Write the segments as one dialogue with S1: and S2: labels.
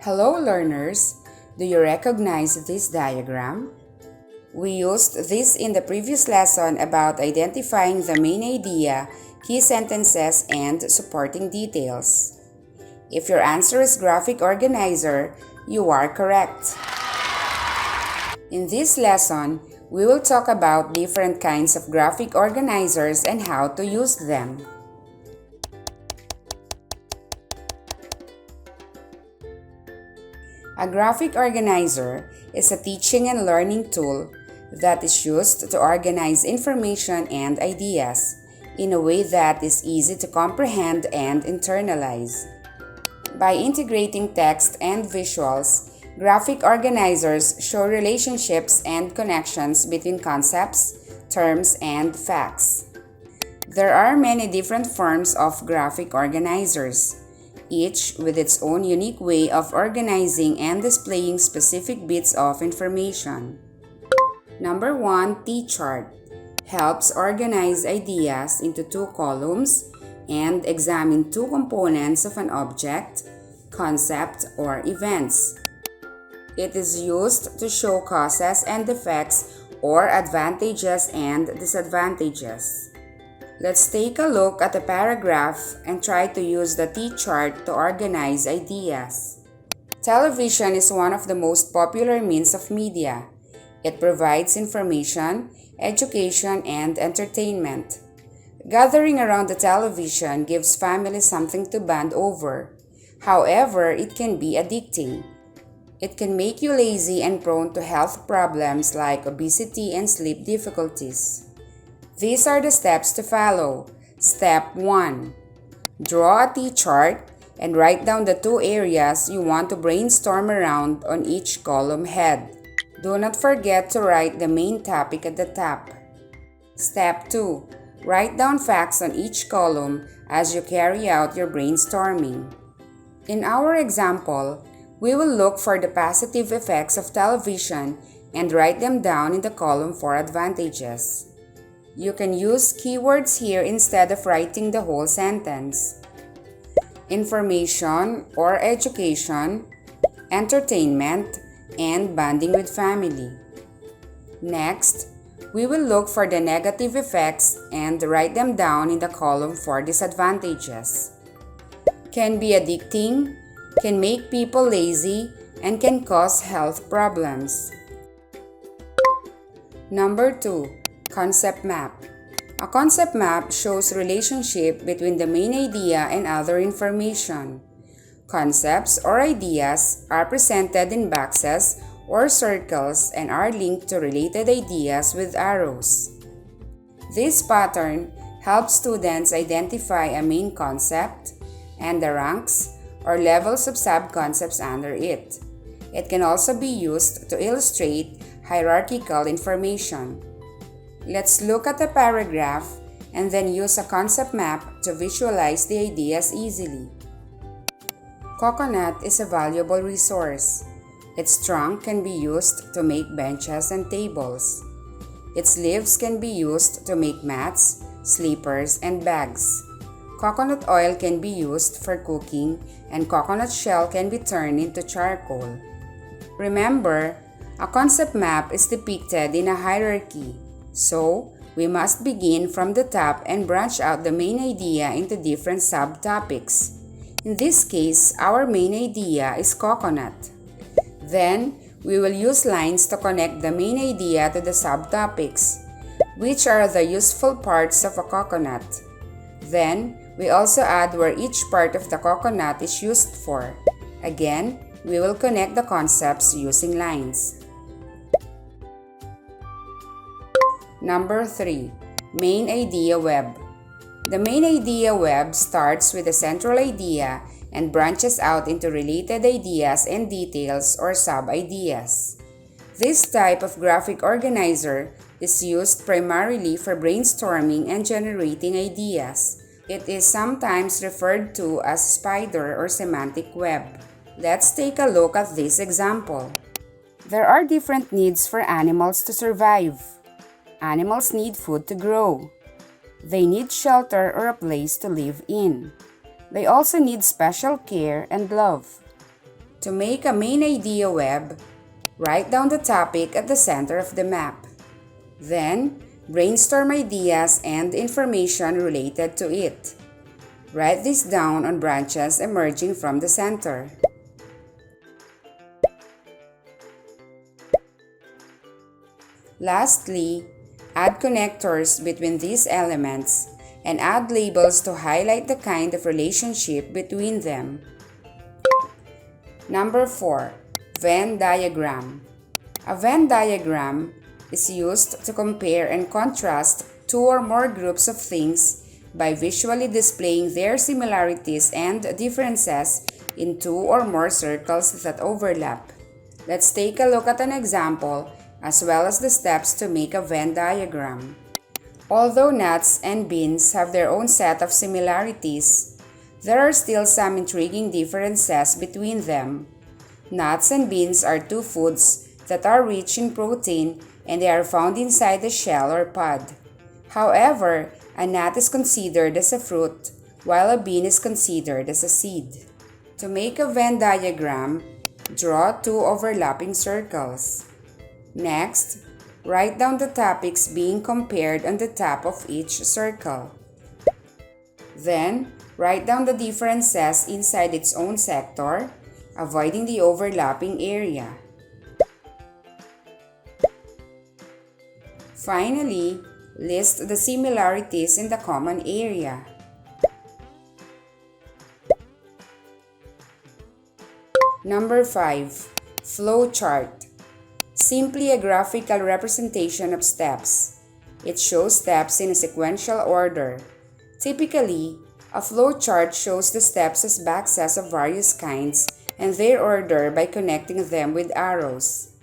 S1: Hello learners, do you recognize this diagram? We used this in the previous lesson about identifying the main idea, key sentences, and supporting details. If your answer is graphic organizer, you are correct. In this lesson, we will talk about different kinds of graphic organizers and how to use them. A graphic organizer is a teaching and learning tool that is used to organize information and ideas in a way that is easy to comprehend and internalize. By integrating text and visuals, graphic organizers show relationships and connections between concepts, terms, and facts. There are many different forms of graphic organizers, each with its own unique way of organizing and displaying specific bits of information. Number 1, T-chart helps organize ideas into two columns and examine two components of an object, concept, or events. It is used to show causes and effects or advantages and disadvantages. Let's take a look at a paragraph and try to use the T-chart to organize ideas. Television is one of the most popular means of media. It provides information, education, and entertainment. Gathering around the television gives families something to bond over. However, it can be addicting. It can make you lazy and prone to health problems like obesity and sleep difficulties. These are the steps to follow. Step 1. Draw a T-chart and write down the two areas you want to brainstorm around on each column head. Do not forget to write the main topic at the top. Step 2. Write down facts on each column as you carry out your brainstorming. In our example, we will look for the positive effects of television and write them down in the column for advantages. You can use keywords here instead of writing the whole sentence. Information or education, entertainment, and bonding with family. Next, we will look for the negative effects and write them down in the column for disadvantages. Can be addicting, can make people lazy, and can cause health problems. Number 2. Concept map. A concept map shows relationship between the main idea and other information. Concepts or ideas are presented in boxes or circles and are linked to related ideas with arrows. This pattern helps students identify a main concept and the ranks or levels of sub-concepts under it. It can also be used to illustrate hierarchical information. Let's look at a paragraph and then use a concept map to visualize the ideas easily. Coconut is a valuable resource. Its trunk can be used to make benches and tables. Its leaves can be used to make mats, sleepers, and bags. Coconut oil can be used for cooking, and coconut shell can be turned into charcoal. Remember, a concept map is depicted in a hierarchy. So, we must begin from the top and branch out the main idea into different subtopics. In this case, our main idea is coconut. Then, we will use lines to connect the main idea to the subtopics, which are the useful parts of a coconut. Then, we also add where each part of the coconut is used for. Again, we will connect the concepts using lines. Number 3. Main idea web. The main idea web starts with a central idea and branches out into related ideas and details or sub-ideas. This type of graphic organizer is used primarily for brainstorming and generating ideas. It is sometimes referred to as spider or semantic web. Let's take a look at this example. There are different needs for animals to survive. Animals need food to grow. They need shelter or a place to live in. They also need special care and love. To make a main idea web, write down the topic at the center of the map. Then, brainstorm ideas and information related to it. Write this down on branches emerging from the center. Lastly, add connectors between these elements and add labels to highlight the kind of relationship between them. Number 4. Venn diagram. A Venn diagram is used to compare and contrast two or more groups of things by visually displaying their similarities and differences in two or more circles that overlap. Let's take a look at an example as well as the steps to make a Venn diagram. Although nuts and beans have their own set of similarities, there are still some intriguing differences between them. Nuts and beans are two foods that are rich in protein and they are found inside the shell or pod. However, a nut is considered as a fruit, while a bean is considered as a seed. To make a Venn diagram, draw two overlapping circles. Next, write down the topics being compared on the top of each circle. Then, write down the differences inside its own sector, avoiding the overlapping area. Finally, list the similarities in the common area. Number 5. Flowchart. Simply a graphical representation of steps. It shows steps in a sequential order. Typically, a flowchart shows the steps as boxes of various kinds and their order by connecting them with arrows.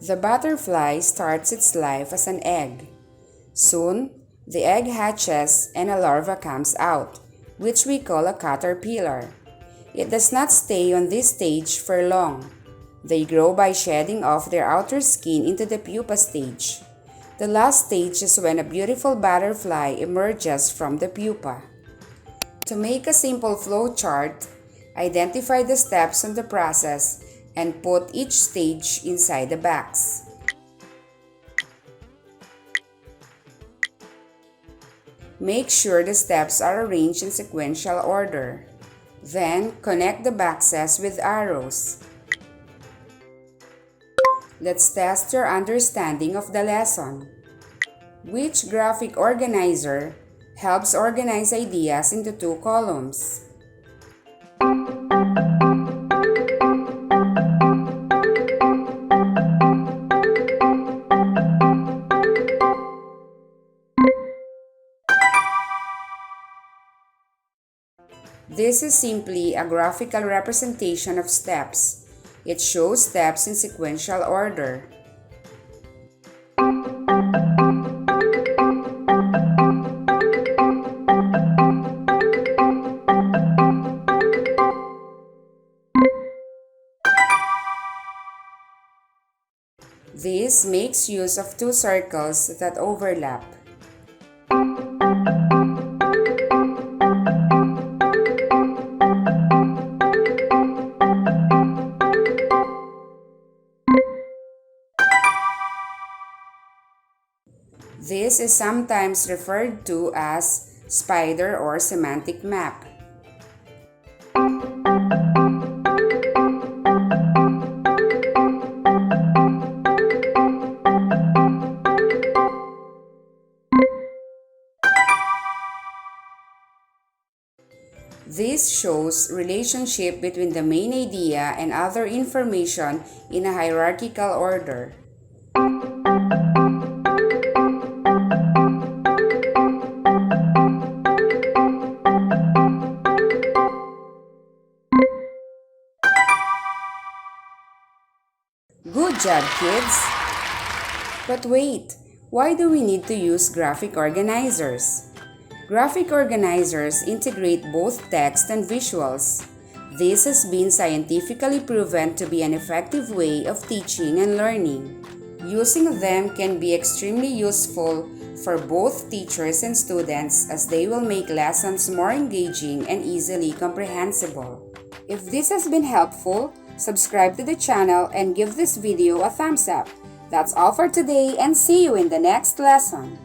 S1: The butterfly starts its life as an egg. Soon, the egg hatches and a larva comes out, which we call a caterpillar. It does not stay on this stage for long. They grow by shedding off their outer skin into the pupa stage. The last stage is when a beautiful butterfly emerges from the pupa. To make a simple flowchart, identify the steps in the process and put each stage inside the box. Make sure the steps are arranged in sequential order. Then, connect the boxes with arrows. Let's test your understanding of the lesson. Which graphic organizer helps organize ideas into two columns? This is simply a graphical representation of steps. It shows steps in sequential order. This makes use of two circles that overlap. This is sometimes referred to as spider or semantic map. This shows relationship between the main idea and other information in a hierarchical order. Good job, kids! But wait, why do we need to use graphic organizers? Graphic organizers integrate both text and visuals. This has been scientifically proven to be an effective way of teaching and learning. Using them can be extremely useful for both teachers and students as they will make lessons more engaging and easily comprehensible. If this has been helpful, subscribe to the channel and give this video a thumbs up. That's all for today and see you in the next lesson.